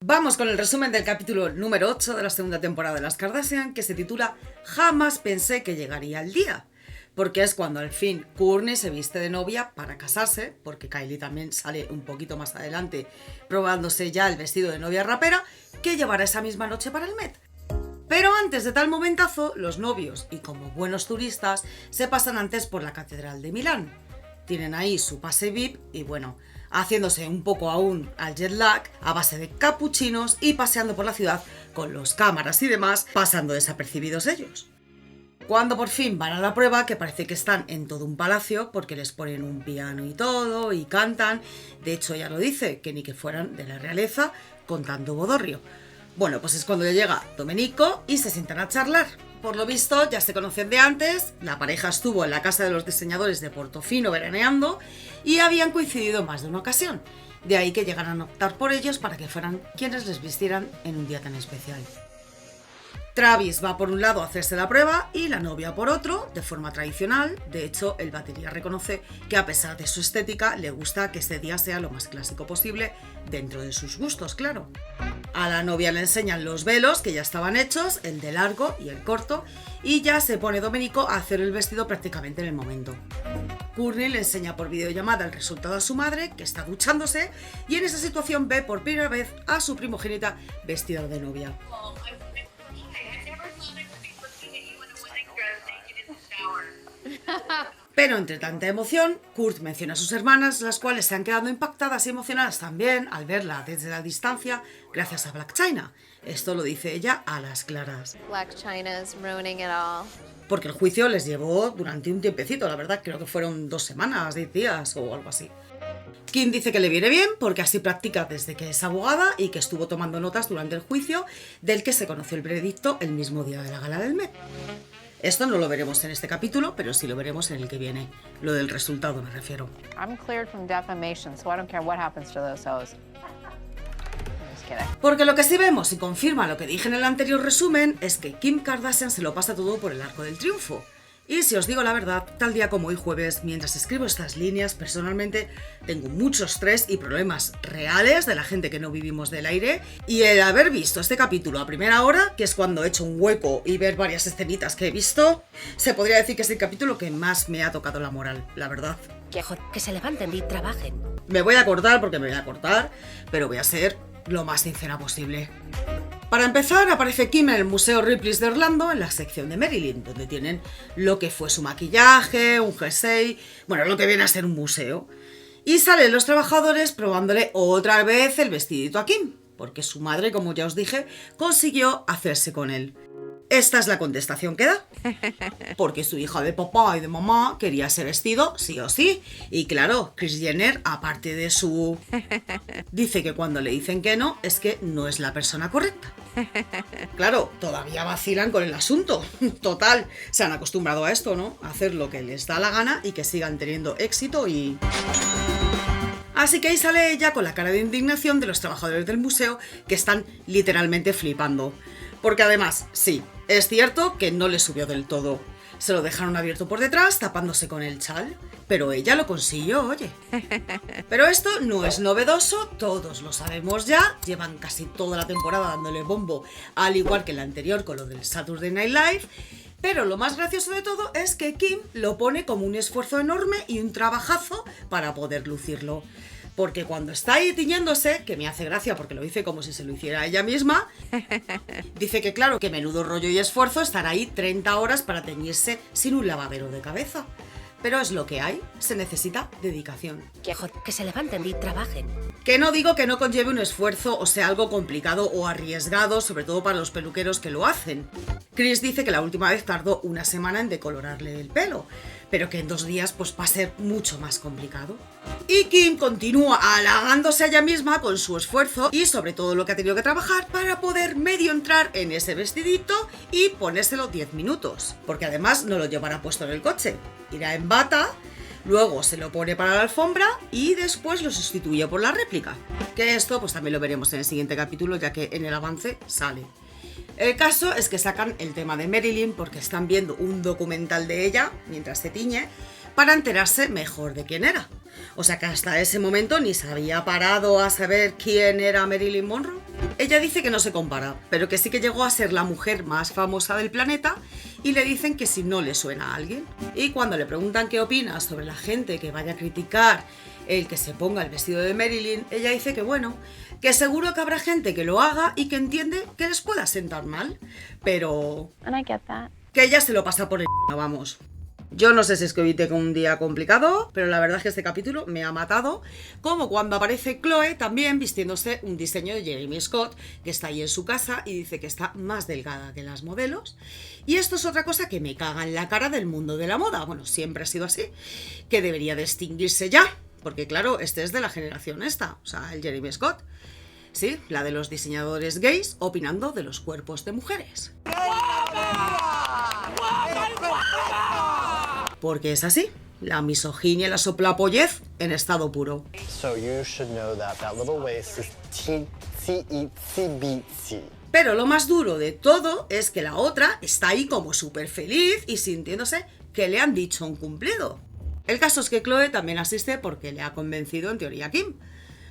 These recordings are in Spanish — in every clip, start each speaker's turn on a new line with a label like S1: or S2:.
S1: Vamos con el resumen del capítulo número 8 de la segunda temporada de Las Kardashian, que se titula Jamás pensé que llegaría el día. Porque es cuando al fin Kourtney se viste de novia para casarse, porque Kylie también sale un poquito más adelante probándose ya el vestido de novia rapera que llevará esa misma noche para el Met. Pero antes de tal momentazo, los novios, y como buenos turistas, se pasan antes por la Catedral de Milán. Tienen ahí su pase VIP y bueno, haciéndose un poco aún al jet lag a base de capuchinos y paseando por la ciudad con los cámaras y demás, pasando desapercibidos ellos. Cuando por fin van a la prueba, que parece que están en todo un palacio porque les ponen un piano y todo y cantan, de hecho ella lo dice, que ni que fueran de la realeza con tanto bodorrio. Bueno, pues es cuando ya llega Domenico y se sientan a charlar. Por lo visto ya se conocen de antes, la pareja estuvo en la casa de los diseñadores de Portofino veraneando y habían coincidido en más de una ocasión. De ahí que llegaran a optar por ellos para que fueran quienes les vistieran en un día tan especial. Travis va por un lado a hacerse la prueba y la novia por otro, de forma tradicional. De hecho, el batería reconoce que a pesar de su estética, le gusta que este día sea lo más clásico posible, dentro de sus gustos, claro. A la novia le enseñan los velos, que ya estaban hechos, el de largo y el corto, y ya se pone Domenico a hacer el vestido prácticamente en el momento. Kourtney le enseña por videollamada el resultado a su madre, que está duchándose, y en esa situación ve por primera vez a su primogénita vestida de novia. Pero entre tanta emoción, Kurt menciona a sus hermanas, las cuales se han quedado impactadas y emocionadas también al verla desde la distancia gracias a Blac Chyna. Esto lo dice ella a las claras.
S2: Blac Chyna is ruining it all.
S1: Porque el juicio les llevó durante un tiempecito, la verdad, creo que fueron 2 semanas, 10 días o algo así. Kim dice que le viene bien porque así practica desde que es abogada y que estuvo tomando notas durante el juicio, del que se conoció el veredicto el mismo día de la gala del Met. Esto no lo veremos en este capítulo, pero sí lo veremos en el que viene. Lo del resultado me refiero.
S3: I'm cleared from defamation, so I don't care what happens to those hoes. Just kidding.
S1: Porque lo que sí vemos y confirma lo que dije en el anterior resumen es que Kim Kardashian se lo pasa todo por el arco del triunfo. Y si os digo la verdad, tal día como hoy jueves, mientras escribo estas líneas, personalmente tengo mucho estrés y problemas reales de la gente que no vivimos del aire, y el haber visto este capítulo a primera hora, que es cuando he hecho un hueco y ver varias escenitas que he visto, se podría decir que es el capítulo que más me ha tocado la moral, la verdad.
S4: Que se levanten y trabajen.
S1: Me voy a cortar porque me voy a cortar, pero voy a ser lo más sincera posible. Para empezar, aparece Kim en el Museo Ripley's de Orlando, en la sección de Marilyn, donde tienen lo que fue su maquillaje, un jersey, bueno, lo que viene a ser un museo. Y salen los trabajadores probándole otra vez el vestidito a Kim, porque su madre, como ya os dije, consiguió hacerse con él. Esta es la contestación que da, porque su hija de papá y de mamá quería ese vestido sí o sí, y claro, Kris Jenner, aparte de su... dice que cuando le dicen que no, es que no es la persona correcta. Claro, todavía vacilan con el asunto, total, se han acostumbrado a esto, ¿no? A hacer lo que les da la gana y que sigan teniendo éxito y... Así que ahí sale ella con la cara de indignación de los trabajadores del museo que están literalmente flipando. Porque además, sí, es cierto que no le subió del todo. Se lo dejaron abierto por detrás, tapándose con el chal, pero ella lo consiguió, oye. Pero esto no es novedoso, todos lo sabemos ya, llevan casi toda la temporada dándole bombo, al igual que la anterior con lo del Saturday Night Live. Pero lo más gracioso de todo es que Kim lo pone como un esfuerzo enorme y un trabajazo para poder lucirlo. Porque cuando está ahí tiñéndose, que me hace gracia porque lo dice como si se lo hiciera ella misma, dice que claro, que menudo rollo y esfuerzo estar ahí 30 horas para teñirse sin un lavadero de cabeza. Pero es lo que hay, se necesita dedicación.
S4: Que se levanten y trabajen.
S1: Que no digo que no conlleve un esfuerzo o sea algo complicado o arriesgado, sobre todo para los peluqueros que lo hacen. Kris dice que la última vez tardó 1 semana en decolorarle el pelo, pero que en 2 días pues va a ser mucho más complicado. Y Kim continúa halagándose a ella misma con su esfuerzo y sobre todo lo que ha tenido que trabajar para poder medio entrar en ese vestidito y ponérselo 10 minutos. Porque además no lo llevará puesto en el coche, irá en bata, luego se lo pone para la alfombra y después lo sustituye por la réplica. Que esto pues también lo veremos en el siguiente capítulo, ya que en el avance sale. El caso es que sacan el tema de Marilyn porque están viendo un documental de ella mientras se tiñe para enterarse mejor de quién era. O sea que hasta ese momento ni se había parado a saber quién era Marilyn Monroe. Ella dice que no se compara, pero que sí que llegó a ser la mujer más famosa del planeta y le dicen que si no le suena a alguien. Y cuando le preguntan qué opina sobre la gente que vaya a criticar el que se ponga el vestido de Marilyn, ella dice que bueno, que seguro que habrá gente que lo haga y que entiende que les pueda sentar mal, pero
S3: And I get that.
S1: que ella se lo pasa por el vamos. Yo no sé si es que hoy tengo un día complicado, pero la verdad es que este capítulo me ha matado, como cuando aparece Chloe también vistiéndose un diseño de Jeremy Scott, que está ahí en su casa y dice que está más delgada que las modelos. Y esto es otra cosa que me caga en la cara del mundo de la moda, bueno, siempre ha sido así, que debería de extinguirse ya, porque claro, este es de la generación esta, o sea, el Jeremy Scott. Sí, la de los diseñadores gays opinando de los cuerpos de mujeres. Porque es así, la misoginia y la soplapollez en estado puro.
S5: So you should know that little waist is teensy.
S1: Pero lo más duro de todo es que la otra está ahí como súper feliz y sintiéndose que le han dicho un cumplido. El caso es que Chloe también asiste porque le ha convencido en teoría a Kim.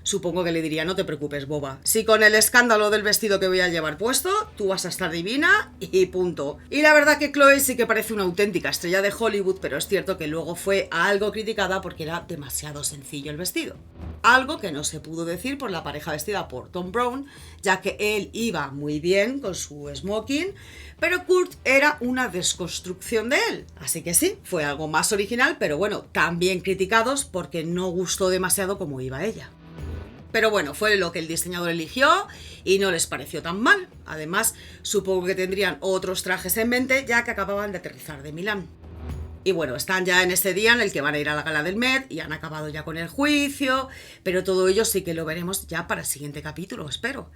S1: Supongo que le diría, no te preocupes, boba. Si con el escándalo del vestido que voy a llevar puesto, tú vas a estar divina y punto. Y la verdad que Chloe sí que parece una auténtica estrella de Hollywood, pero es cierto que luego fue algo criticada porque era demasiado sencillo el vestido. Algo que no se pudo decir por la pareja vestida por Tom Brown, ya que él iba muy bien con su smoking, pero Kurt era una desconstrucción de él. Así que sí, fue algo más original, pero bueno, también criticados porque no gustó demasiado como iba ella. Pero bueno, fue lo que el diseñador eligió y no les pareció tan mal. Además, supongo que tendrían otros trajes en mente ya que acababan de aterrizar de Milán. Y bueno, están ya en ese día en el que van a ir a la gala del Met y han acabado ya con el juicio, pero todo ello sí que lo veremos ya para el siguiente capítulo, espero.